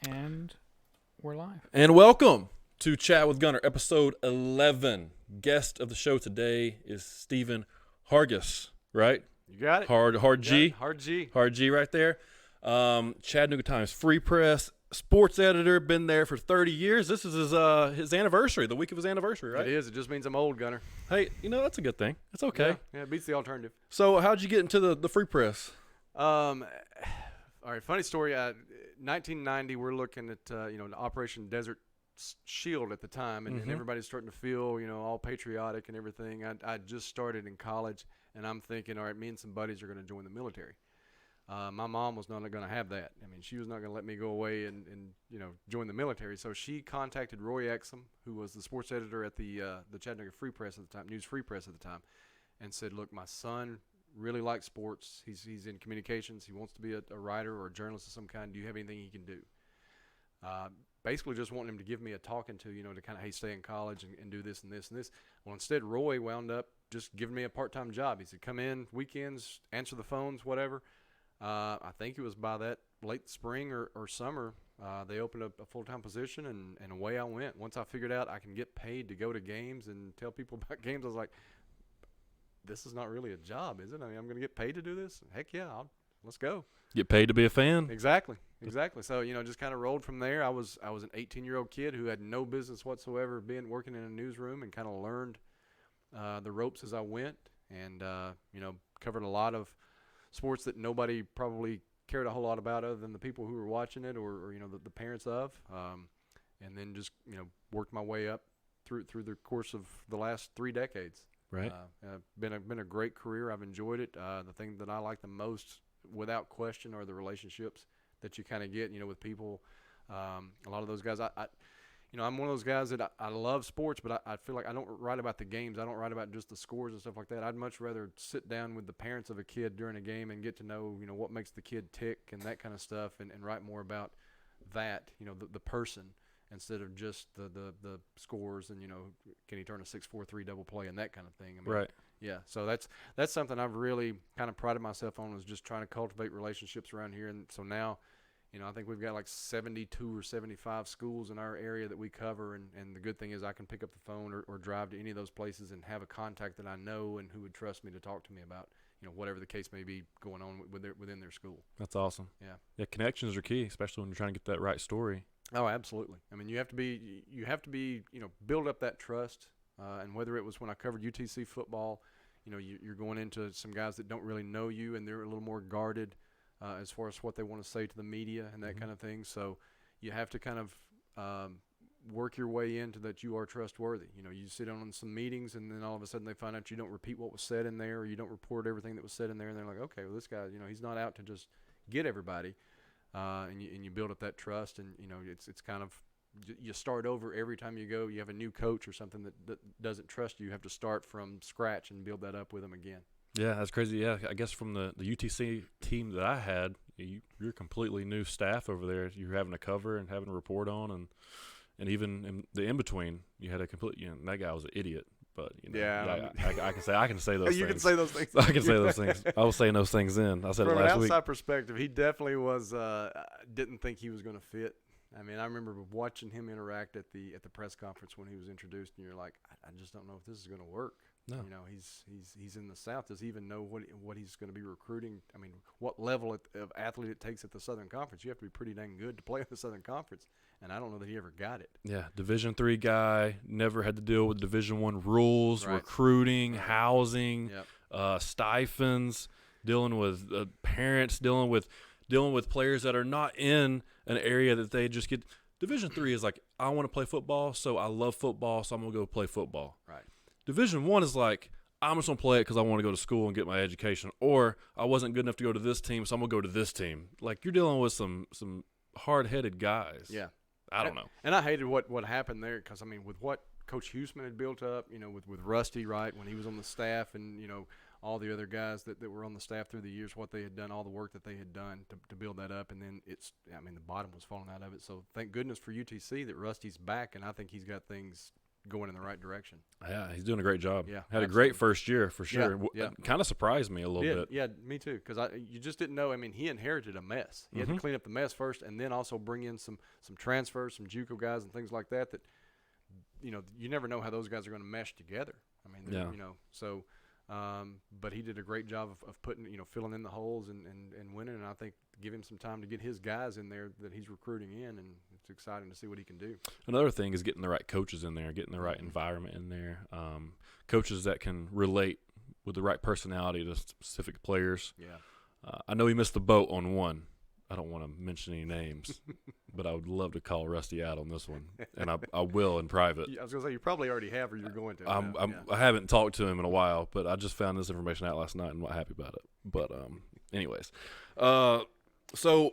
And we're live. And welcome to Chat with Gunner, episode 11. Guest of the show today is Stephen Hargis, right? You got it. Hard G. Hard G. Hard G right there. Chattanooga Times Free Press, sports editor, been there for 30 years. This is his anniversary, the week of his anniversary, right? It is. It just means I'm old, Gunner. Hey, that's a good thing. It's okay. Yeah, it beats the alternative. So how'd you get into the Free Press? All right, funny story. 1990, we're looking at Operation Desert Shield at the time, and everybody's starting to feel all patriotic and everything. I just started in college, and I'm thinking, all right, me and some buddies are going to join the military. My mom was not going to have that. I mean, she was not going to let me go away and join the military. So she contacted Roy Exum, who was the sports editor at the Chattanooga Free Press at the time, News Free Press at the time, and said, look, my son really likes sports. He's in communications. He wants to be a writer or a journalist of some kind. Do you have anything he can do? Basically just wanting him to give me a talking to, to kind of, hey, stay in college and do this and this and this. Well, instead, Roy wound up just giving me a part-time job. He said, come in weekends, answer the phones, whatever. I think it was by that late spring or summer, they opened up a full-time position, and away I went. Once I figured out I can get paid to go to games and tell people about games, I was like, this is not really a job, is it? I mean, I'm going to get paid to do this? Heck yeah, let's go. Get paid to be a fan? Exactly. So, just kind of rolled from there. I was an 18-year-old kid who had no business whatsoever working in a newsroom, and kind of learned the ropes as I went, and, covered a lot of sports that nobody probably cared a whole lot about other than the people who were watching it or the parents of, and then just, worked my way up through the course of the last 3 decades. Right. Been a great career. I've enjoyed it. The thing that I like the most, without question, are the relationships that you kind of get, with people. A lot of those guys, I'm one of those guys that I love sports, but I feel like I don't write about the games. I don't write about just the scores and stuff like that. I'd much rather sit down with the parents of a kid during a game and get to know, what makes the kid tick and that kind of stuff, and write more about that, the person, instead of just the scores and, can he turn a 6-4-3 double play and that kind of thing. I mean, Right. Yeah, so that's something I've really kind of prided myself on, is just trying to cultivate relationships around here. And so now, I think we've got like 72 or 75 schools in our area that we cover, and the good thing is I can pick up the phone or drive to any of those places and have a contact that I know and who would trust me to talk to me about, whatever the case may be going on within their school. That's awesome. Yeah. Yeah, connections are key, especially when you're trying to get that right story. Oh, absolutely. I mean, you have to be, build up that trust. And whether it was when I covered UTC football, you're going into some guys that don't really know you, and they're a little more guarded as far as what they want to say to the media and that kind of thing. So you have to kind of work your way into that you are trustworthy. You sit on some meetings, and then all of a sudden they find out you don't repeat what was said in there, or you don't report everything that was said in there, and they're like, okay, well, this guy, he's not out to just get everybody. And you build up that trust, and it's kind of, you start over every time you go. You have a new coach or something that doesn't trust you. You have to start from scratch and build that up with them again. Yeah, that's crazy. Yeah, I guess from the UTC team that I had, you're completely new staff over there. You're having to cover and having to report on, and even in the in-between, you had a complete, that guy was an idiot. But, yeah, I can say those things. You can say those things. I can say those things. I was saying those things then. I said From it last an week. outside perspective, he definitely was, didn't think he was going to fit. I mean, I remember watching him interact at the press conference when he was introduced, and you're like, I just don't know if this is going to work. No. He's in the South. Does he even know what he's going to be recruiting? I mean, what level of athlete it takes at the Southern Conference? You have to be pretty dang good to play at the Southern Conference, and I don't know that he ever got it. Yeah, Division III guy, never had to deal with Division I rules, Right. recruiting, Right. housing, stipends, dealing with parents, dealing with players that are not in an area that they just get. Division III is like, I want to play football, so I love football, so I'm going to go play football. Right. Division I is like, I'm just going to play it because I want to go to school and get my education, or I wasn't good enough to go to this team, so I'm going to go to this team. Like, you're dealing with some hard-headed guys. Yeah. I don't know. And I hated what happened there, because, I mean, with what Coach Huseman had built up, with Rusty, right, when he was on the staff, and, all the other guys that were on the staff through the years, what they had done, all the work that they had done to build that up. And then the bottom was falling out of it. So thank goodness for UTC that Rusty's back, and I think he's got things going in the right direction. Yeah, he's doing a great job. Yeah, had a absolutely. great first year for Yeah, sure. yeah. Kind of surprised me a little bit. Yeah, me too. Because you just didn't know. I mean, he inherited a mess. He had to clean up the mess first, and then also bring in some transfers, some JUCO guys, and things like that. That you never know how those guys are going to mesh together. I mean, so. But he did a great job of putting, filling in the holes and winning. And I think give him some time to get his guys in there that he's recruiting in, and it's exciting to see what he can do. Another thing is getting the right coaches in there, getting the right environment in there, coaches that can relate with the right personality to specific players. Yeah. I know he missed the boat on one. I don't want to mention any names, but I would love to call Rusty out on this one, and I will in private. I was going to say, you probably already have, or you're going to. I haven't talked to him in a while, but I just found this information out last night and I'm not happy about it. But anyways, so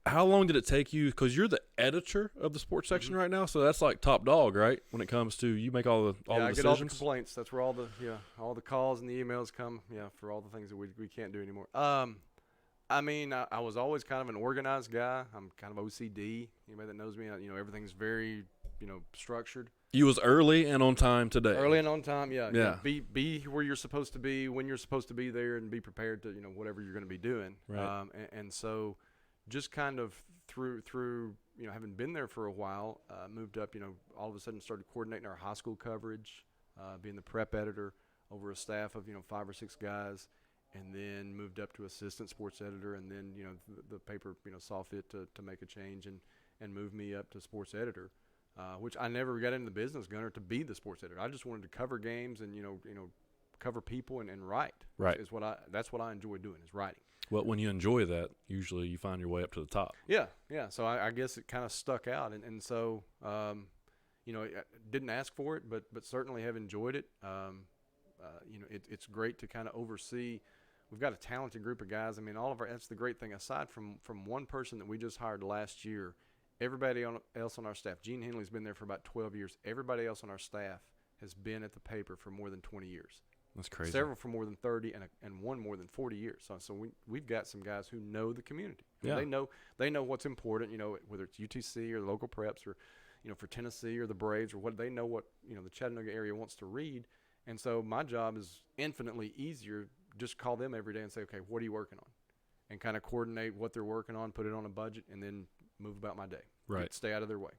how long did it take you? Because you're the editor of the sports section right now, so that's like top dog, right? When it comes to you make all the I decisions. get all the complaints. That's where all the calls and the emails come. Yeah, for all the things that we can't do anymore. I mean, I was always kind of an organized guy. I'm kind of OCD. Anybody that knows me, everything's very, structured. You was early and on time today. Early and on time, yeah. Yeah. Be where you're supposed to be, when you're supposed to be there, and be prepared to, whatever you're going to be doing. Right. And so just kind of through having been there for a while, moved up, all of a sudden started coordinating our high school coverage, being the prep editor over a staff of, 5 or 6 guys. And then moved up to assistant sports editor, and then the paper saw fit to make a change and move me up to sports editor, which I never got into the business, Gunner, to be the sports editor. I just wanted to cover games and cover people and write. Right. That's what I enjoy doing, is writing. Well, when you enjoy that, usually you find your way up to the top. Yeah. So I guess it kind of stuck out, and so I didn't ask for it, but certainly have enjoyed it. It's great to kind of oversee. We've got a talented group of guys. I mean, that's the great thing. Aside from one person that we just hired last year, everybody else on our staff, Gene Henley's been there for about 12 years. Everybody else on our staff has been at the paper for more than 20 years. That's crazy. Several for more than 30 and one more than 40 years. So we've got some guys who know the community. Yeah. They know what's important, whether it's UTC or the local preps or, for Tennessee or the Braves or what they know what, the Chattanooga area wants to read. And so my job is infinitely easier. Just call them every day and say, okay, what are you working on? And kind of coordinate what they're working on, put it on a budget, and then move about my day. Right. Stay out of their way.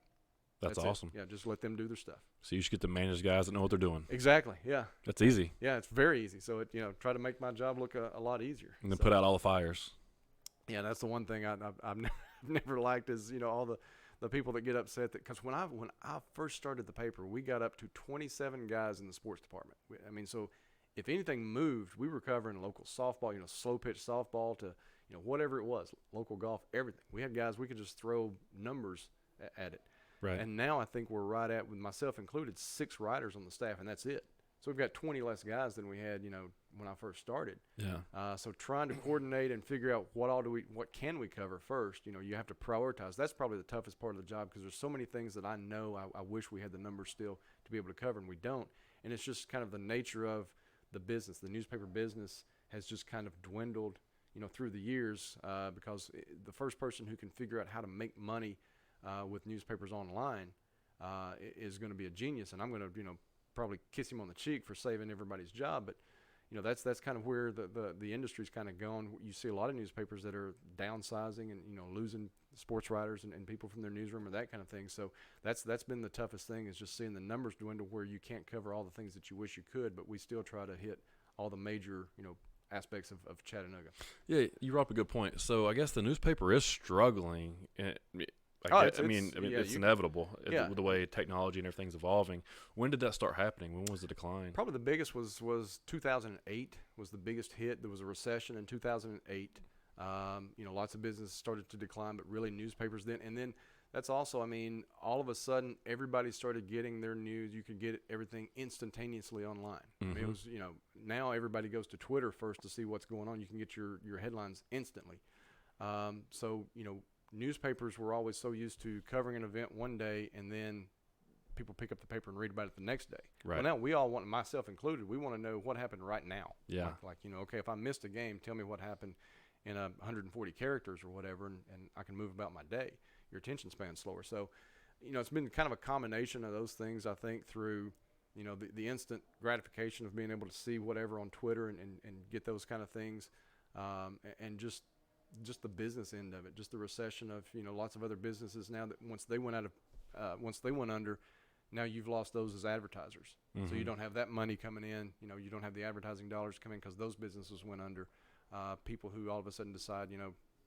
That's awesome. Yeah, just let them do their stuff. So you should get to manage guys that know what they're doing. Exactly, yeah. That's easy. Yeah, it's very easy. So, try to make my job look a lot easier. And then put out all the fires. Yeah, that's the one thing I've never liked is, all the people that get upset because when I first started the paper, we got up to 27 guys in the sports department. So if anything moved, we were covering local softball, slow pitch softball to, whatever it was, local golf, everything. We had guys, we could just throw numbers at it. Right. And now I think we're right at, with myself included, 6 writers on the staff, and that's it. So we've got 20 less guys than we had, when I first started. Yeah. So trying to coordinate and figure out what can we cover first, you have to prioritize. That's probably the toughest part of the job because there's so many things that I know I wish we had the numbers still to be able to cover, and we don't. And it's just kind of the nature of the business. The newspaper business has just kind of dwindled, through the years because the first person who can figure out how to make money with newspapers online is going to be a genius, and I'm going to, probably kiss him on the cheek for saving everybody's job. But, that's kind of where the industry's kind of gone. You see a lot of newspapers that are downsizing and, losing sports writers and people from their newsroom or that kind of thing. So that's been the toughest thing is just seeing the numbers dwindle where you can't cover all the things that you wish you could, but we still try to hit all the major, aspects of Chattanooga. Yeah, you brought up a good point. So I guess the newspaper is struggling. It's inevitable with the way technology and everything's evolving. When did that start happening? When was the decline? Probably the biggest was 2008 was the biggest hit. There was a recession in 2008. Lots of businesses started to decline, but really newspapers then. And then that's also, all of a sudden everybody started getting their news. You could get everything instantaneously online. Mm-hmm. It was, now everybody goes to Twitter first to see what's going on. You can get your headlines instantly. Newspapers were always so used to covering an event one day and then people pick up the paper and read about it the next day. Right. Well, now we all want, myself included, we want to know what happened right now. Yeah. Okay, if I missed a game, tell me what happened in 140 characters or whatever, and I can move about my day. Your attention span's slower. So it's been kind of a combination of those things, I think, through, the instant gratification of being able to see whatever on Twitter and get those kind of things, and just the business end of it, just the recession of, lots of other businesses now that once they went under, now you've lost those as advertisers. So you don't have that money coming in. You don't have the advertising dollars coming because those businesses went under. People who all of a sudden decide,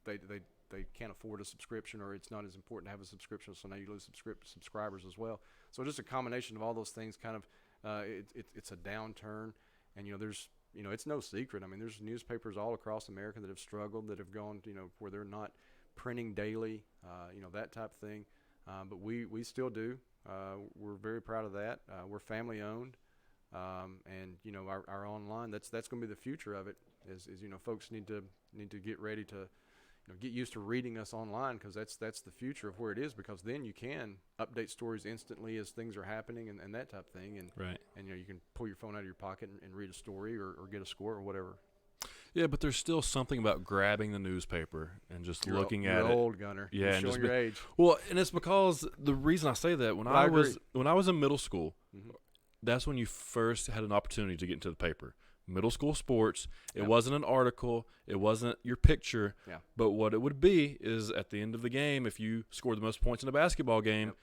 they can't afford a subscription, or it's not as important to have a subscription, so now you lose subscribers as well. So just a combination of all those things kind of, it's a downturn. And, there's, it's no secret. I mean, there's newspapers all across America that have struggled, that have gone, where they're not printing daily, that type of thing. But we still do. We're very proud of that. We're family owned. And, our online, that's going to be the future of it is, folks need to get ready to, get used to reading us online, because that's the future of where it is, because then you can update stories instantly as things are happening and that type of thing. And, right. And, you can pull your phone out of your pocket and read a story or get a score or whatever. Yeah, but there's still something about grabbing the newspaper and just looking at it. You're old, Gunner. Yeah, you're and showing your age. Well, and it's because the reason I say that, when I was in middle school, that's when you first had an opportunity to get into the paper. Middle school sports. It wasn't an article. It wasn't your picture. Yeah. But what it would be is, at the end of the game, if you scored the most points in a basketball game,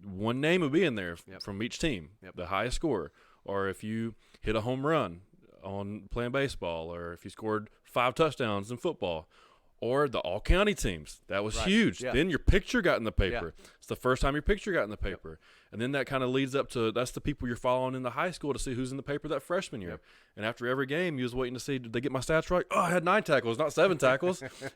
one name would be in there from each team, the highest scorer. Or if you hit a home run on playing baseball, or if you scored 5 touchdowns in football, or the all-county teams. That was huge. Yeah. Then your picture got in the paper. Yeah. It's the first time your picture got in the paper. Yep. And then that kind of leads up to, that's the people you're following in the high school to see who's in the paper that freshman year. Yep. And after every game, you was waiting to see, did they get my stats right? Oh, I had 9 tackles, not 7 tackles. But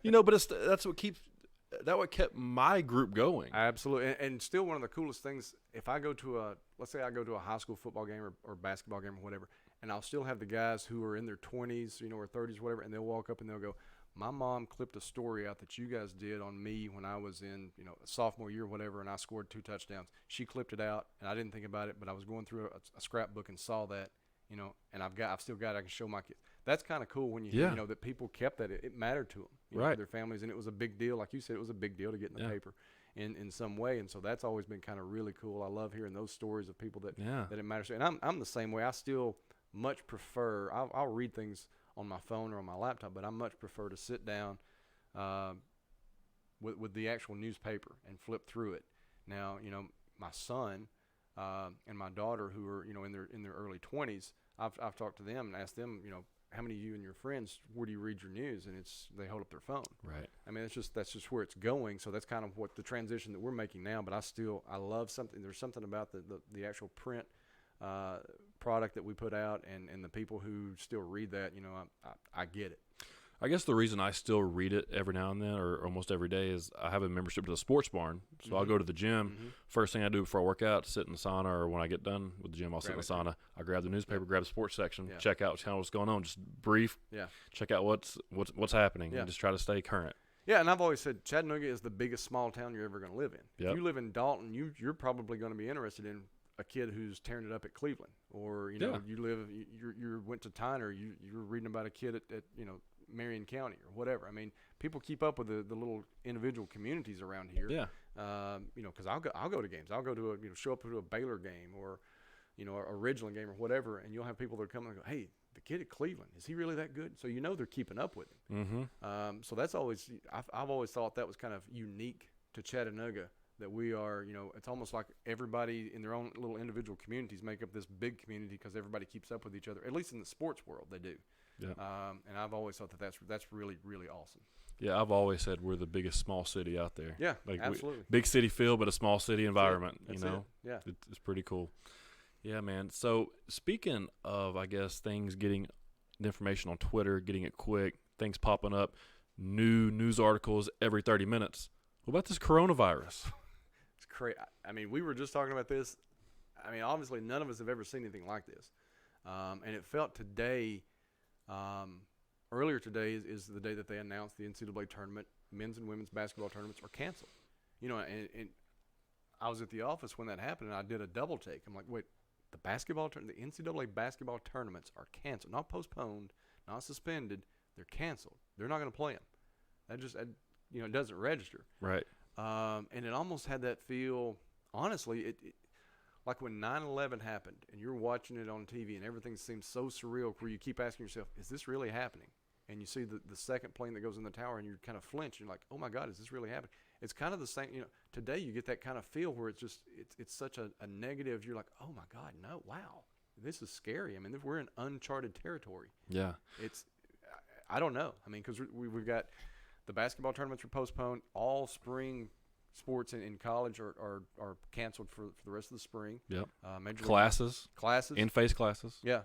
that what kept my group going. Absolutely. And still, one of the coolest things, if I go to let's say I go to a high school football game or basketball game or whatever, and I'll still have the guys who are in their 20s, or 30s, whatever, and they'll walk up and they'll go, my mom clipped a story out that you guys did on me when I was in, sophomore year or whatever, and I scored 2 touchdowns. She clipped it out, and I didn't think about it, but I was going through a scrapbook and saw that, and I've still got it. I can show my kids. That's kind of cool when you hear, that people kept that. It mattered to them, right, to their families, and it was a big deal. Like you said, it was a big deal to get in the paper in some way, and so that's always been kind of really cool. I love hearing those stories of people that it matters to. And I'm the same way. I still much prefer. I'll read things on my phone or on my laptop, but I much prefer to sit down with the actual newspaper and flip through it. Now, my son and my daughter, who are in their early 20s, I've talked to them and asked them, how many of you and your friends, where do you read your news? And they hold up their phone. Right. I mean, that's just where it's going. So that's kind of what the transition that we're making now. But I love something. There's something about the actual print product that we put out, and the people who still read that, I get it. I guess the reason I still read it every now and then, or almost every day, is I have a membership to the sports barn. So I'll go to the gym. First thing I do before I work out, sit in the sauna, or when I get done with the gym, I'll sit in the sauna. I grab the newspaper, grab the sports section, check out kind of what's going on, just brief, check out what's happening, and just try to stay current. Yeah, and I've always said Chattanooga is the biggest small town you're ever going to live in. Yep. If you live in Dalton, you're probably going to be interested in a kid who's tearing it up at Cleveland, or you went to Tyner, you're reading about a kid at Marion County or whatever. I mean, people keep up with the little individual communities around here. Yeah. Because I'll go to games. I'll go to show up to a Baylor game or a Ridgeland game or whatever, and you'll have people that are coming and go, hey, the kid at Cleveland, is he really that good? So they're keeping up with him. So that's always I've always thought that was kind of unique to Chattanooga. That we are, it's almost like everybody in their own little individual communities make up this big community because everybody keeps up with each other. At least in the sports world, they do. Yeah. And I've always thought that's really, really awesome. Yeah, I've always said we're the biggest small city out there. Yeah, absolutely. Big city feel, but a small city environment. That's Yeah, it's pretty cool. Yeah, man. So speaking of, I guess, things getting the information on Twitter, getting it quick, things popping up, new news articles every 30 minutes. What about this coronavirus? I mean, we were just talking about this. I mean, obviously, none of us have ever seen anything like this. And it felt today, earlier today is the day that they announced the NCAA tournament, men's and women's basketball tournaments are canceled. And I was at the office when that happened, and I did a double take. I'm like, wait, the NCAA basketball tournaments are canceled, not postponed, not suspended. They're canceled. They're not going to play them. That just, it doesn't register. Right. And it almost had that feel honestly, it like when 9/11 happened and you're watching it on TV and everything seems so surreal where you keep asking yourself, is this really happening? And you see the second plane that goes in the tower and you kind of flinch. And you're like, oh, my God, is this really happening? It's kind of the same. Today you get that kind of feel where it's such a negative. You're like, oh, my God, no, wow, this is scary. I mean, we're in uncharted territory. Yeah. I don't know. I mean, because we've got the basketball tournaments are postponed. All spring sports in college are canceled for the rest of the spring. Yep. Classes. In-face classes. Yeah.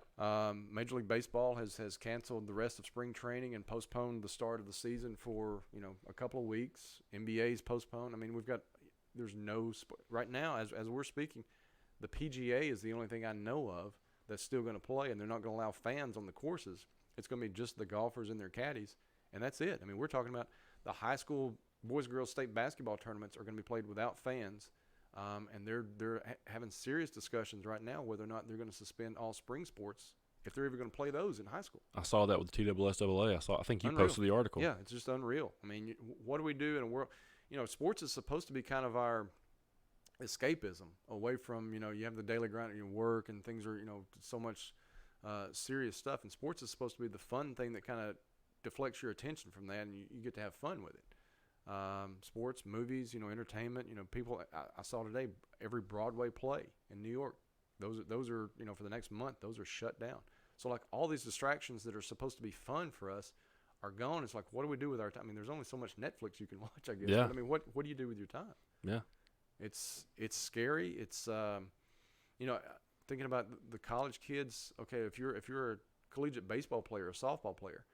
Major League Baseball has canceled the rest of spring training and postponed the start of the season for a couple of weeks. NBA's postponed. I mean, there's no right now as we're speaking. The PGA is the only thing I know of that's still going to play, and they're not going to allow fans on the courses. It's going to be just the golfers and their caddies, and that's it. I mean, we're talking about the high school boys-girls state basketball tournaments are going to be played without fans, and they're having serious discussions right now whether or not they're going to suspend all spring sports if they're even going to play those in high school. I saw that with the TSSAA. I think you Unreal. posted the article. Yeah, it's just unreal. I mean, what do we do in a world? Sports is supposed to be kind of our escapism away from, you have the daily grind of your work and things are, so much serious stuff. And sports is supposed to be the fun thing that kind of deflects your attention from that, and you get to have fun with it. Sports, movies, entertainment. People. I saw today every Broadway play in New York. Those are for the next month. Those are shut down. So like all these distractions that are supposed to be fun for us are gone. It's like, what do we do with our time? I mean, there's only so much Netflix you can watch, I guess. Yeah. But, I mean, what do you do with your time? Yeah. It's scary. It's thinking about the college kids. Okay, if you're a collegiate baseball player, a softball player,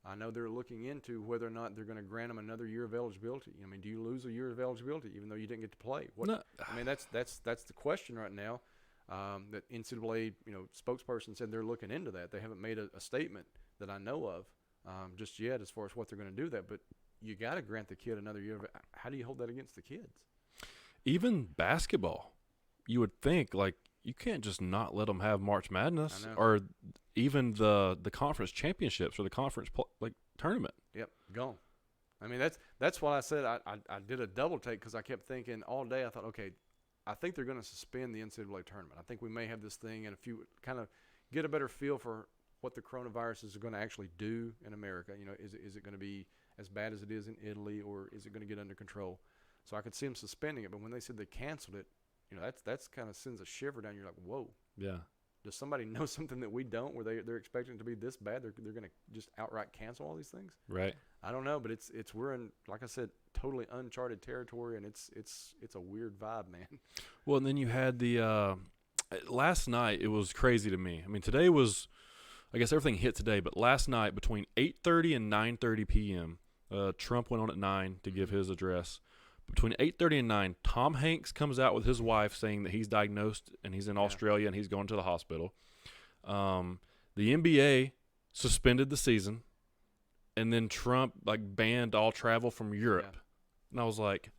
I know they're looking into whether or not they're going to grant them another year of eligibility. I mean, do you lose a year of eligibility even though you didn't get to play? No. I mean, that's the question right now. That NCAA spokesperson said they're looking into that. They haven't made a statement that I know of just yet as far as what they're going to do that. But you got to grant the kid another year. How do you hold that against the kids? Even basketball, you would think, like, you can't just not let them have March Madness or even the conference championships or the conference tournament. Yep, gone. I mean, that's why I said I did a double take because I kept thinking all day. I thought, okay, I think they're going to suspend the NCAA tournament. I think we may have this thing and kind of get a better feel for what the coronavirus is going to actually do in America. Is it going to be as bad as it is in Italy, or is it going to get under control? So I could see them suspending it, but when they said they canceled it, that's kind of sends a shiver down. You're like, whoa. Yeah. Does somebody know something that we don't, where they're expecting it to be this bad? They're going to just outright cancel all these things? Right. I don't know, but we're in, like I said, totally uncharted territory, and it's a weird vibe, man. Well, and then you had the last night. It was crazy to me. I mean, today was, I guess everything hit today, but last night between 8:30 and 9:30 p.m., Trump went on at 9 to give his address. Between 8:30 and 9, Tom Hanks comes out with his wife saying that he's diagnosed and he's in Australia and he's going to the hospital. The NBA suspended the season, and then Trump banned all travel from Europe. Yeah. And I was like,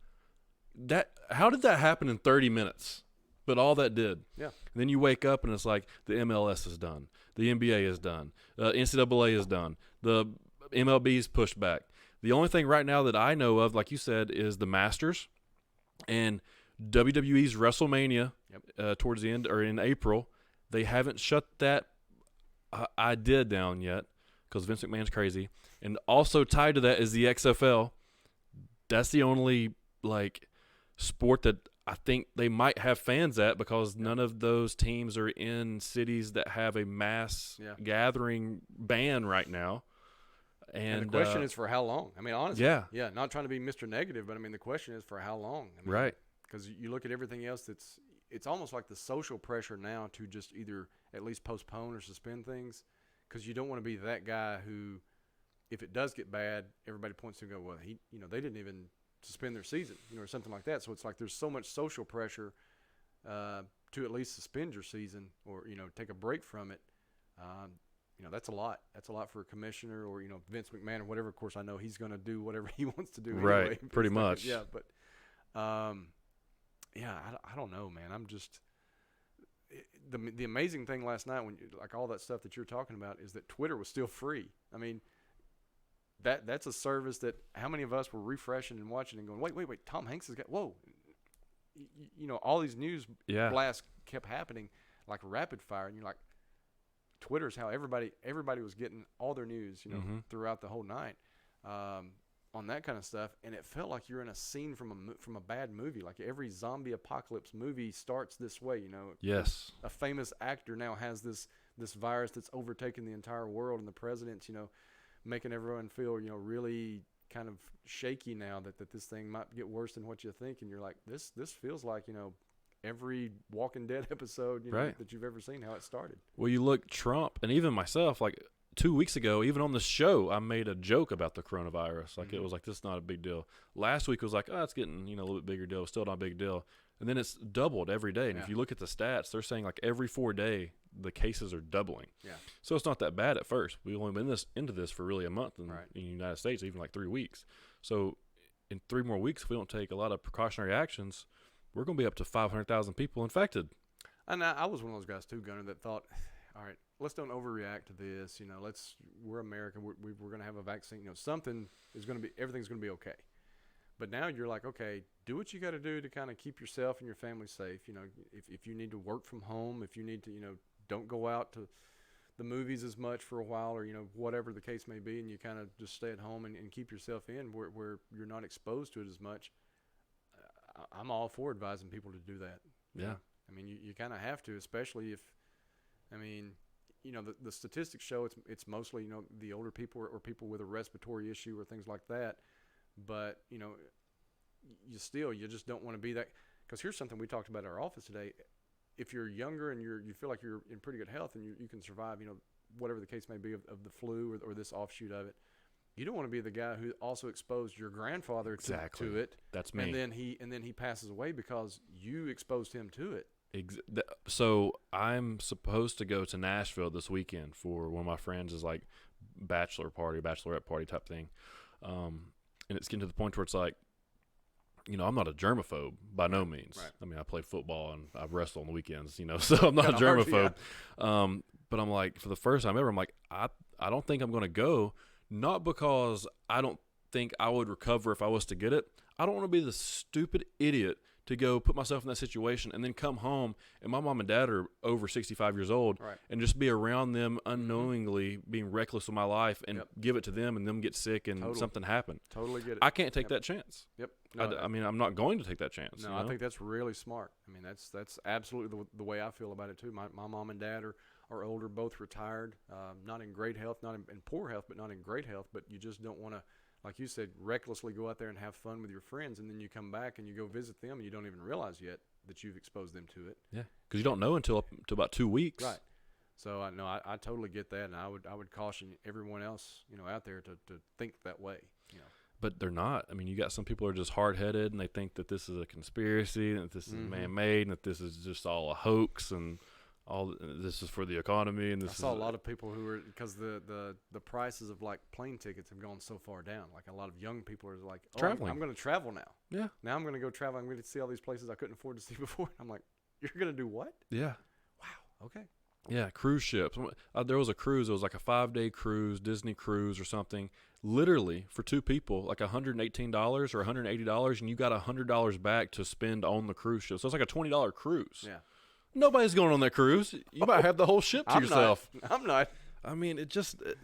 how did that happen in 30 minutes? But all that did. Yeah. And then you wake up and it's like the MLS is done. The NBA is done. NCAA is done. The MLB is pushed back. The only thing right now that I know of, like you said, is the Masters and WWE's WrestleMania towards the end or in April. They haven't shut that idea down yet because Vince McMahon's crazy. And also tied to that is the XFL. That's the only sport that I think they might have fans at because none of those teams are in cities that have a mass gathering ban right now. And the question is for how long? I mean, honestly, yeah, not trying to be Mr. Negative, but I mean, the question is for how long? I mean, right. Because you look at everything else it's almost like the social pressure now to just either at least postpone or suspend things because you don't want to be that guy who, if it does get bad, everybody points to and go, well, they didn't even suspend their season, or something like that. So it's like there's so much social pressure to at least suspend your season or, take a break from it. That's a lot. That's a lot for a commissioner or, Vince McMahon or whatever. Of course, I know he's going to do whatever he wants to do anyway. Right, pretty much. Yeah, but, I don't know, man. I'm just the amazing thing last night when all that stuff that you're talking about is that Twitter was still free. I mean, that's a service that how many of us were refreshing and watching and going, wait, Tom Hanks has got, whoa. all these news Yeah. blasts kept happening like rapid fire, and you're like, Twitter's how everybody was getting all their news, throughout the whole night, on that kind of stuff, and it felt like you're in a scene from a bad movie. Like every zombie apocalypse movie starts this way, Yes. A famous actor now has this virus that's overtaken the entire world, and the president's, making everyone feel, really kind of shaky now that this thing might get worse than what you think, and you're like, this feels like, every Walking Dead episode, Right. that you've ever seen, how it started. Well, you look Trump, and even myself, like 2 weeks ago, even on the show, I made a joke about the coronavirus. Like, it was like, this is not a big deal. Last week was like, oh, it's getting, a little bit bigger deal. Still not a big deal. And then it's doubled every day. And if you look at the stats, they're saying like every 4 days, the cases are doubling. Yeah. So it's not that bad at first. We've only been into this for really a month in Right. the United States, even like 3 weeks. So in 3 more weeks, if we don't take a lot of precautionary actions, we're going to be up to 500,000 people infected. And I was one of those guys too, Gunner, that thought, all right, let's don't overreact to this. We're America. We're going to have a vaccine. Everything's going to be okay. But now you're like, okay, do what you got to do to kind of keep yourself and your family safe. If you need to work from home, if you need to, don't go out to the movies as much for a while, or, whatever the case may be, and you kind of just stay at home and keep yourself in where you're not exposed to it as much. I'm all for advising people to do that. Yeah. I mean, you kind of have to, especially if, the statistics show it's mostly, the older people or people with a respiratory issue or things like that. But, you just don't want to be that. Because here's something we talked about at our office today. If you're younger and you feel like you're in pretty good health and you can survive, whatever the case may be of the flu or this offshoot of it, you don't want to be the guy who also exposed your grandfather to it. That's me. And then he passes away because you exposed him to it. So I'm supposed to go to Nashville this weekend for one of my friends' like bachelorette party type thing. And it's getting to the point where it's like, I'm not a germaphobe by no means. Right. I mean, I play football and I wrestle on the weekends, so I'm not a germaphobe. But I'm like, for the first time ever, I'm like, I don't think I'm going to go, not because I don't think I would recover if I was to get it. I don't want to be the stupid idiot to go put myself in that situation and then come home and my mom and dad are over 65 years old, right, and just be around them unknowingly, being reckless with my life and give it to them and them get sick and something happen. Totally get it. I can't take that chance. Yep. No, I mean, I'm not going to take that chance. No, I think that's really smart. I mean, that's absolutely the way I feel about it too. My mom and dad are older, both retired, not in great health, not in poor health, but not in great health. But you just don't want to, like you said, recklessly go out there and have fun with your friends, and then you come back and you go visit them, and you don't even realize yet that you've exposed them to it. Yeah, because you don't know until about 2 weeks. Right. So I totally get that, and I would caution everyone else, out there to think that way. But they're not. I mean, you got some people who are just hard-headed, and they think that this is a conspiracy, and that this is man-made, and that this is just all a hoax, and all this is for the economy. And I saw a lot of people who were, because the prices of like plane tickets have gone so far down. Like a lot of young people are like, traveling. I'm going to travel now. Yeah. Now I'm going to go travel. I'm going to see all these places I couldn't afford to see before. I'm like, you're going to do what? Yeah. Wow. Okay. Yeah, cruise ships. There was a cruise. It was like a 5-day cruise, Disney cruise or something. Literally, for 2 people, like $118 or $180, and you got $100 back to spend on the cruise ship. So it's like a $20 cruise. Yeah. Nobody's going on that cruise. You might have the whole ship to yourself. I'm not. I mean,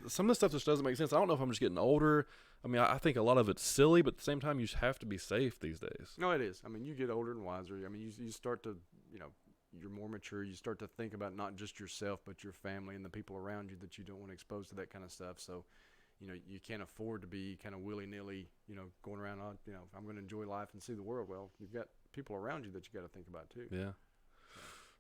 some of the stuff just doesn't make sense. I don't know if I'm just getting older. I mean, I think a lot of it's silly, but at the same time, you have to be safe these days. No, it is. I mean, you get older and wiser. I mean, you start to, you're more mature. You start to think about not just yourself, but your family and the people around you that you don't want to expose to that kind of stuff. So, you can't afford to be kind of willy-nilly, going around, I'm going to enjoy life and see the world. Well, you've got people around you that you got to think about too. Yeah.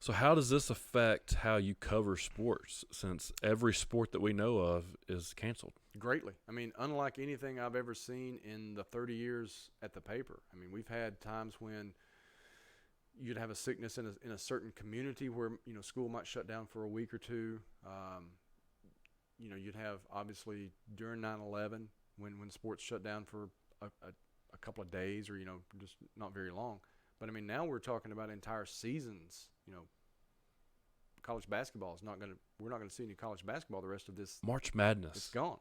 So how does this affect how you cover sports, since every sport that we know of is canceled? Greatly. I mean, unlike anything I've ever seen in the 30 years at the paper. I mean, we've had times when you'd have a sickness in a certain community where, school might shut down for a week or two. You'd have, obviously, during 9/11, when sports shut down for a couple of days or, just not very long. But, I mean, now we're talking about entire seasons. College basketball is we're not going to see any college basketball the rest of this. March Madness. It's gone.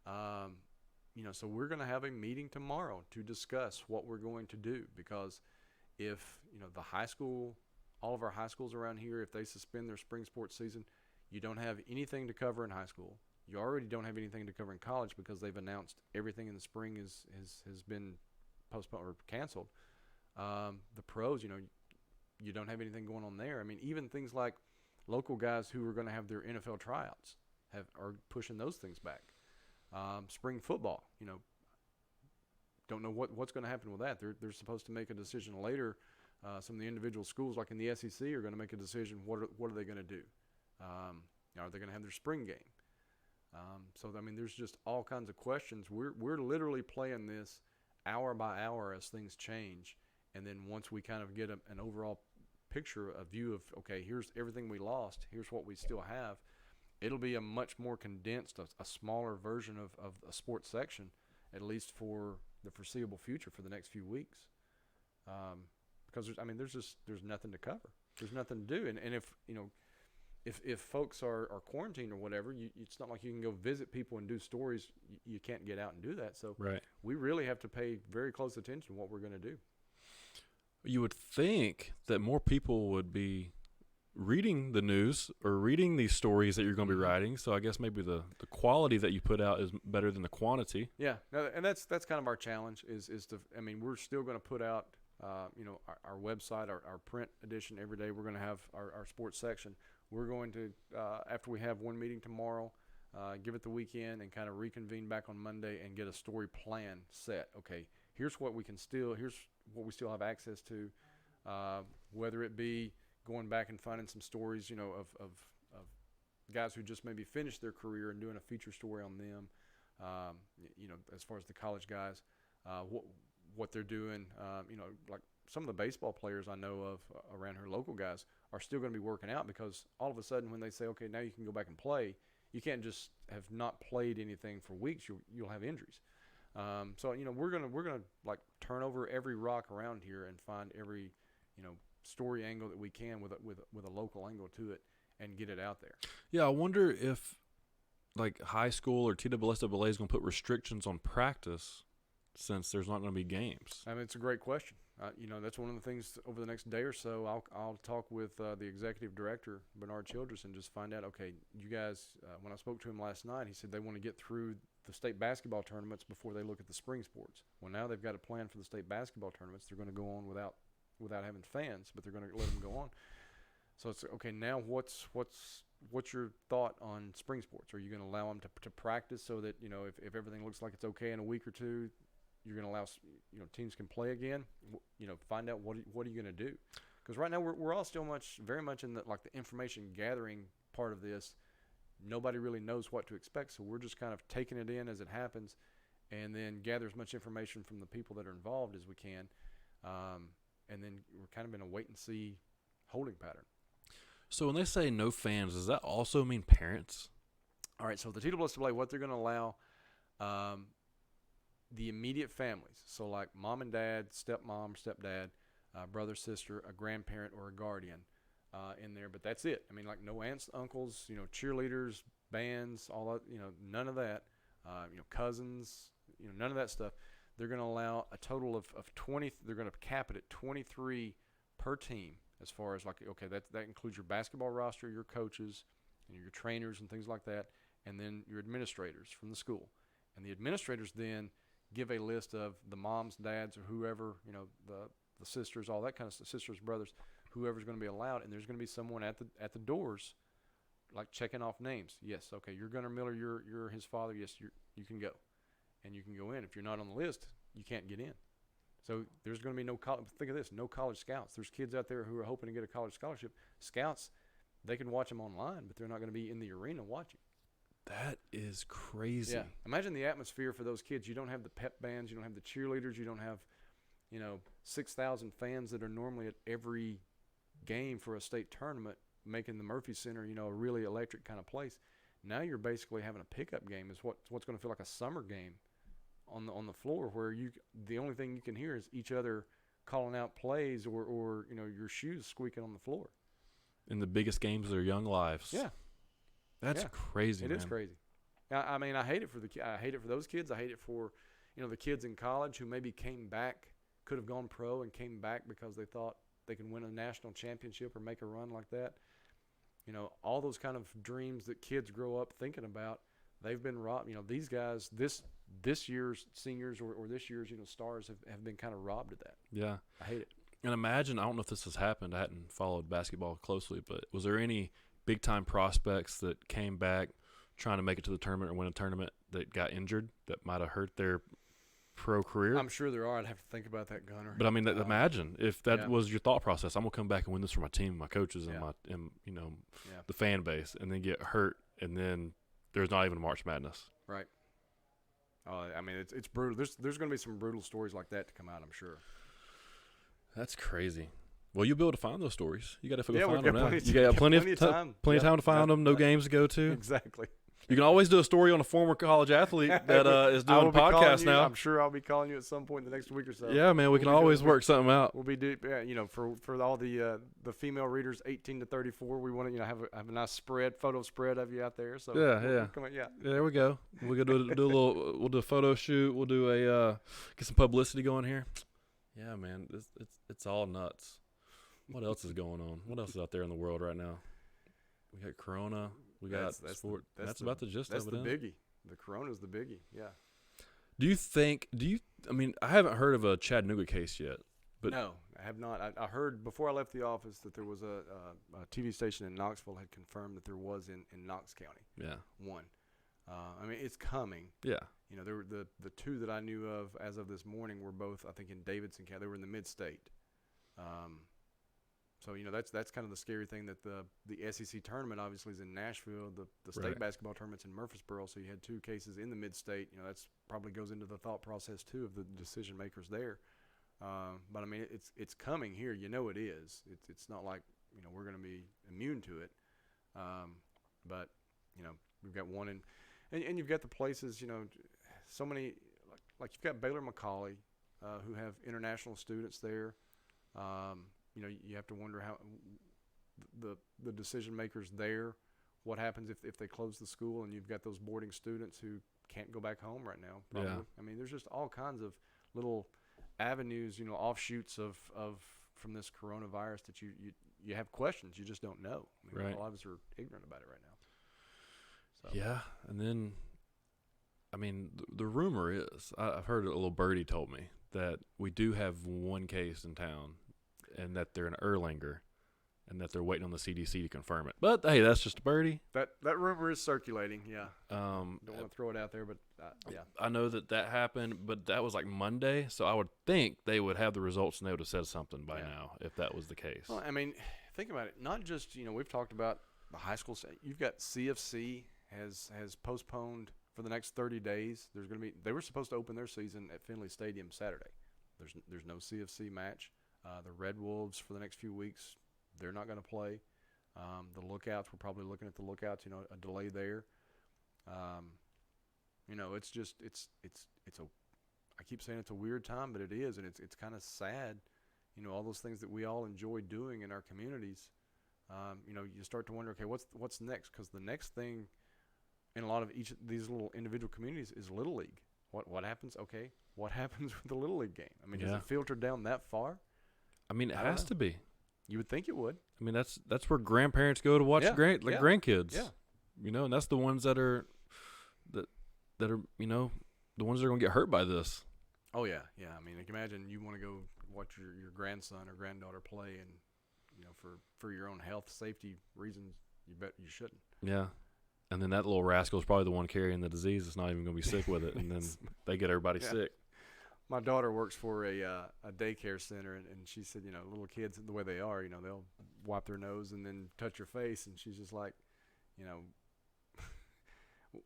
So we're going to have a meeting tomorrow to discuss what we're going to do, because if the high school, all of our high schools around here, if they suspend their spring sports season, you don't have anything to cover in high school. You already don't have anything to cover in college because they've announced everything in the spring has been postponed or canceled. The pros, you don't have anything going on there. I mean, even things like local guys who are going to have their NFL tryouts are pushing those things back. Spring football, don't know what's going to happen with that. They're supposed to make a decision later. Some of the individual schools, like in the SEC, are going to make a decision. What are they going to do? Are they going to have their spring game? So I mean, there's just all kinds of questions. We're literally playing this hour by hour as things change, and then once we kind of get an overall picture, a view of, okay, here's everything we lost, here's what we still have. It'll be a much more condensed, a smaller version of a sports section, at least for the foreseeable future, for the next few weeks. Because there's nothing to cover. There's nothing to do, and if folks are quarantined or whatever, it's not like you can go visit people and do stories. You can't get out and do that. So right. We really have to pay very close attention to what we're going to do. You would think that more people would be reading the news or reading these stories that you're going to be writing. So I guess maybe the quality that you put out is better than the quantity. Yeah, and that's kind of our challenge is to, we're still going to put out, our website, our print edition every day. We're going to have our sports section. We're going to, after we have one meeting tomorrow, give it the weekend and kind of reconvene back on Monday and get a story plan set. Okay, here's what we still have access to, whether it be going back and finding some stories, of guys who just maybe finished their career and doing a feature story on them, as far as the college guys, what they're doing, like some of the baseball players I know of around here, local guys, are still going to be working out because all of a sudden when they say, okay, now you can go back and play, you can't just have not played anything for weeks. You'll have injuries. So we're gonna like turn over every rock around here and find every story angle that we can with a local angle to it and get it out there. Yeah, I wonder if like high school or TWSAA is going to put restrictions on practice since there's not going to be games. It's a great question. That's one of the things over the next day or so. I'll talk with the executive director, Bernard Childress, and just find out, okay, you guys, when I spoke to him last night, he said they want to get through the state basketball tournaments before they look at the spring sports. Well, now they've got a plan for the state basketball tournaments. They're going to go on without having fans, but they're going to let them go on. So it's okay. Now, what's your thought on spring sports? Are you going to allow them to practice so that if everything looks like it's okay in a week or two, you're going to allow teams can play again? Find out what are you going to do? Because right now we're all still very much in the information gathering part of this. Nobody really knows what to expect, so we're just kind of taking it in as it happens, and then gather as much information from the people that are involved as we can, and then we're kind of in a wait and see holding pattern. So when they say no fans, does that also mean parents? All right, so the TWSAA, what they're going to allow, the immediate families, so like mom and dad, stepmom, stepdad, brother, sister, a grandparent, or a guardian in there, but that's it. Like no aunts, uncles, cheerleaders, bands, all that, none of that, cousins, none of that stuff. They're going to allow a total of 20. They're going to cap it at 23 per team, as far as that includes your basketball roster, your coaches, your trainers and things like that, and then your administrators from the school. And the administrators then give a list of the moms, dads, or whoever, the sisters, all that kind of stuff, sisters, brothers, whoever's going to be allowed. And there's going to be someone at the doors, like checking off names. Yes, okay, you're Gunner Miller, you're his father. Yes, you can go. And you can go in. If you're not on the list, you can't get in. So there's going to be no college scouts. There's kids out there who are hoping to get a college scholarship. Scouts, they can watch them online, but they're not going to be in the arena watching. That is crazy. Yeah. Imagine the atmosphere for those kids. You don't have the pep bands. You don't have the cheerleaders. You don't have, 6,000 fans that are normally at every game for a state tournament, making the Murphy Center, a really electric kind of place. Now you're basically having a pickup game. Is what's going to feel like a summer game on the floor, where the only thing you can hear is each other calling out plays or your shoes squeaking on the floor. In the biggest games of their young lives. Yeah. That's crazy, man. It is crazy. I hate it for I hate it for those kids. I hate it for, the kids in college who maybe came back could have gone pro and came back because they thought they could win a national championship or make a run like that. All those kind of dreams that kids grow up thinking about, they've been robbed. These guys, this year's seniors or this year's, stars have been kind of robbed of that. Yeah. I hate it. And imagine, I don't know if this has happened. I hadn't followed basketball closely, but was there any big-time prospects that came back trying to make it to the tournament or win a tournament that got injured that might have hurt their pro career? I'm sure there are. I'd have to think about that, Gunner. But, I mean, imagine if that yeah. was your thought process. I'm going to come back and win this for my team, my coaches, and Yeah. the fan base, and then get hurt, and then there's not even a March Madness. Right. I mean, it's brutal. There's going to be some brutal stories like that to come out, I'm sure. That's crazy. Well, you'll be able to find those stories. You got to Yeah, find we've them got now. plenty You got plenty of time. Plenty of time to find them. No games to go to. Exactly. You can always do a story on a former college athlete that is I will doing be calling podcasts you. now. I'm sure I'll be calling you at some point in the next week or so. Yeah, man, we can always work something out. We'll be for all the female readers 18 to 34. We want to have a nice photo spread of you out there. So Yeah. Yeah. There we go. We're gonna do a little. We'll do a photo shoot. We'll do get some publicity going here. Yeah, man, it's all nuts. What else is going on? What else is out there in the world right now? We got Corona. We got sport. That's about the gist of it. That's the biggie. The Corona's the biggie. Yeah. I mean, I haven't heard of a Chattanooga case yet. But no, I have not. I heard before I left the office that there was a TV station in Knoxville had confirmed that there was in Knox County. Yeah. One. I mean, it's coming. Yeah. There were the two that I knew of as of this morning were both, I think, in Davidson County. They were in the mid-state. So that's kind of the scary thing, that the SEC tournament obviously is in Nashville. The state Right. basketball tournament's in Murfreesboro. So you had two cases in the mid-state. That's probably goes into the thought process too of the decision makers there. But I mean, it's coming here. It is. It's not like we're going to be immune to it. But we've got one and you've got the places. So many like you've got Baylor McCallie, who have international students there. You have to wonder how the decision makers there, what happens if they close the school and you've got those boarding students who can't go back home right now. Probably. Yeah. I mean, there's just all kinds of little avenues, offshoots of from this coronavirus that you have questions. You just don't know. I mean, Right. A lot of us are ignorant about it right now. So. Yeah, and then, I mean, the rumor is, I've heard a little birdie told me that we do have one case in town, and that they're in Erlanger, and that they're waiting on the CDC to confirm it. But hey, that's just a birdie. That rumor is circulating. Yeah. Don't want to throw it out there, but yeah. I know that happened, but that was like Monday, so I would think they would have the results and they would have said something by now if that was the case. Well, I mean, think about it. Not just we've talked about the high school. You've got CFC has postponed for the next 30 days. They were supposed to open their season at Finley Stadium Saturday. There's no CFC match. The Red Wolves for the next few weeks, they're not going to play. The Lookouts, we're probably looking at the Lookouts. A delay there. It's just I keep saying it's a weird time, but it is, and it's kind of sad. All those things that we all enjoy doing in our communities. You start to wonder, okay, what's next? Because the next thing in a lot of each of these little individual communities is Little League. What happens? Okay, what happens with the Little League game? I mean, does it filter down that far? I mean, it has to be. You would think it would. I mean, that's where grandparents go to watch grandkids. Yeah. And that's the ones that are the ones that are going to get hurt by this. Oh yeah. I mean, imagine you want to go watch your grandson or granddaughter play, and for your own health, safety reasons, you bet you shouldn't. Yeah. And then that little rascal is probably the one carrying the disease that's not even going to be sick with it, and then they get everybody sick. My daughter works for a daycare center, and she said, little kids, the way they are, they'll wipe their nose and then touch your face, and she's just like,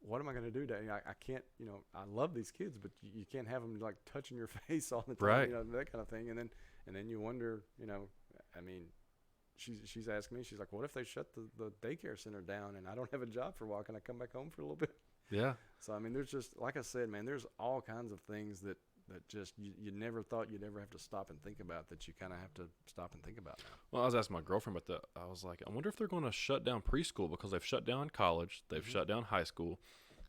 what am I going to do today? I can't, I love these kids, but you can't have them like touching your face all the time, right? That kind of thing. And then you wonder, I mean, she's asking me, she's like, what if they shut the daycare center down and I don't have a job for a while? Can I come back home for a little bit? Yeah. So, I mean, there's just, like I said, man, there's all kinds of things that just you never thought you'd ever have to stop and think about, that you kind of have to stop and think about now. Well, I was asking my girlfriend about that. I was like, I wonder if they're going to shut down preschool, because they've shut down college, they've shut down high school.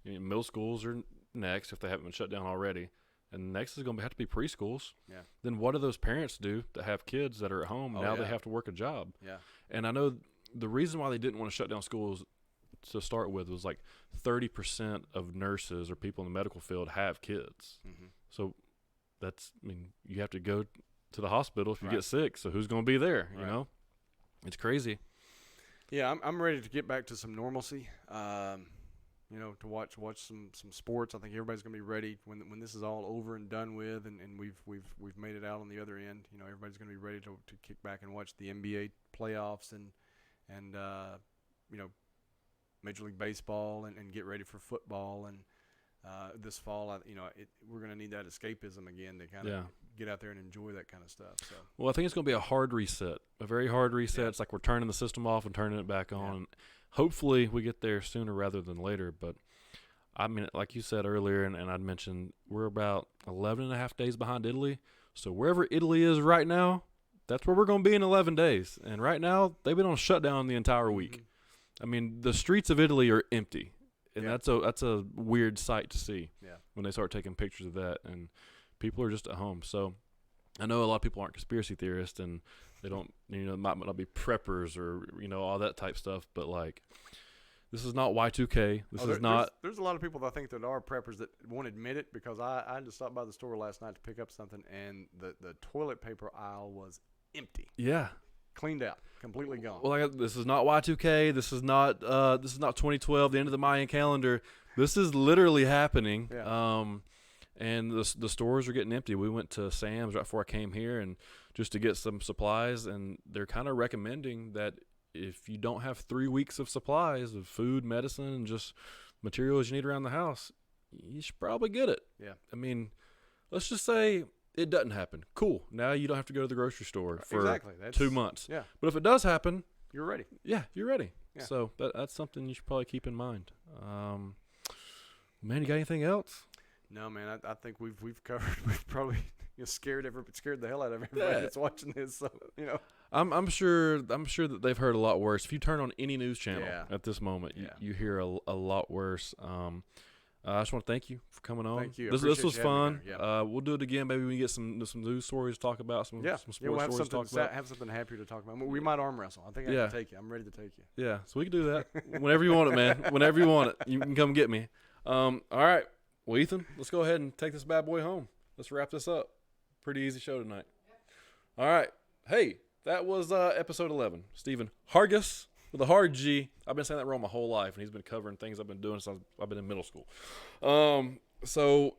Middle schools are next if they haven't been shut down already. and next is going to have to be preschools. Yeah. Then what do those parents do that have kids that are at home? Now they have to work a job. Yeah. And I know the reason why they didn't want to shut down schools to start with was like 30% of nurses or people in the medical field have kids. Mm-hmm. So that's, I mean, you have to go to the hospital if you Right. get sick. So who's going to be there? Right. You know, it's crazy. Yeah, I'm ready to get back to some normalcy. You know, to watch some sports. I think everybody's gonna be ready when this is all over and done with, and we've made it out on the other end. You know, everybody's gonna be ready to kick back and watch the NBA playoffs and you know, Major League Baseball and get ready for football and this fall. We're gonna need that escapism again to kind of get out there and enjoy that kind of stuff. So. Well, I think it's going to be a hard reset, a very hard reset. Yeah. It's like we're turning the system off and turning it back on. Yeah. Hopefully we get there sooner rather than later. But, I mean, like you said earlier, and I'd mentioned, we're about 11 and a half days behind Italy. So wherever Italy is right now, that's where we're going to be in 11 days. And right now, they've been on shutdown the entire week. Mm-hmm. I mean, the streets of Italy are empty. And Yeah. that's a weird sight to see Yeah. when they start taking pictures of that. And people are just at home. So I know a lot of people aren't conspiracy theorists and they don't, might not be preppers or, all that type stuff. But, like, this is not Y2K. This is not. There's a lot of people that I think that are preppers that won't admit it because I just stopped by the store last night to pick up something and the toilet paper aisle was empty. Yeah. Cleaned out. Completely gone. Well, this is not Y2K. This is not 2012, the end of the Mayan calendar. This is literally happening. Yeah. And the stores are getting empty. We went to Sam's right before I came here and just to get some supplies, and they're kind of recommending that if you don't have 3 weeks of supplies of food, medicine, and just materials you need around the house, you should probably get it. Yeah. I mean, let's just say it doesn't happen. Cool. Now you don't have to go to the grocery store for 2 months. Yeah. But if it does happen, You're ready. yeah, you're ready. Yeah. So that's something you should probably keep in mind. Man, you got anything else? No, man. I think we've covered. We've probably scared the hell out of everybody that's watching this. So I'm sure that they've heard a lot worse. If you turn on any news channel at this moment, Yeah. you hear a lot worse. I just want to thank you for coming on. Thank you. This Appreciate was you having me fun. on. Yeah. We'll do it again. Maybe we can get some news stories to talk about. Some sports we'll have stories to talk about. have something happier to talk about. We might arm wrestle. I think I can take you. I'm ready to take you. Yeah, so we can do that whenever you want it, man. Whenever you want it, you can come get me. All right. Well, Ethan, let's go ahead and take this bad boy home. Let's wrap this up. Pretty easy show tonight. All right. Hey, that was episode 11. Stephen Hargis with a hard G. I've been saying that wrong my whole life, and he's been covering things I've been doing since I've been in middle school. So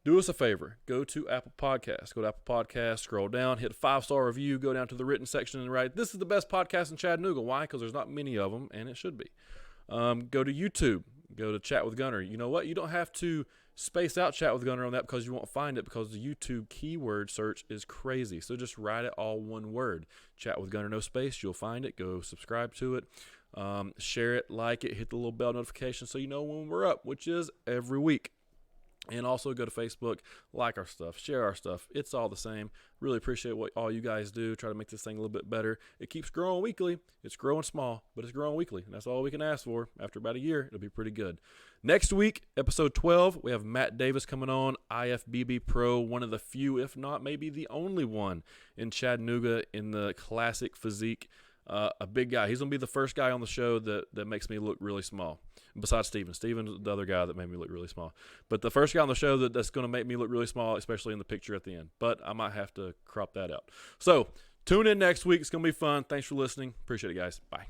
do us a favor. Go to Apple Podcasts. Go to Apple Podcasts, scroll down, hit a 5-star review, go down to the written section and write, "This is the best podcast in Chattanooga." Why? Because there's not many of them, and it should be. Go to YouTube. Go to Chat with Gunner. You know what? You don't have to space out Chat with Gunner on that because you won't find it because the YouTube keyword search is crazy. So just write it all one word. Chat with Gunner, no space. You'll find it. Go subscribe to it. Share it, like it, hit the little bell notification so you know when we're up, which is every week. And also go to Facebook, like our stuff, share our stuff. It's all the same. Really appreciate what all you guys do. Try to make this thing a little bit better. It keeps growing weekly. It's growing small, but it's growing weekly. And that's all we can ask for. After about a year, it'll be pretty good. Next week, episode 12, we have Matt Davis coming on, IFBB Pro, one of the few, if not maybe the only one in Chattanooga in the classic physique. A big guy. He's going to be the first guy on the show that makes me look really small. Besides Steven. Steven's the other guy that made me look really small. But the first guy on the show that's going to make me look really small, especially in the picture at the end. But I might have to crop that out. So tune in next week. It's going to be fun. Thanks for listening. Appreciate it, guys. Bye.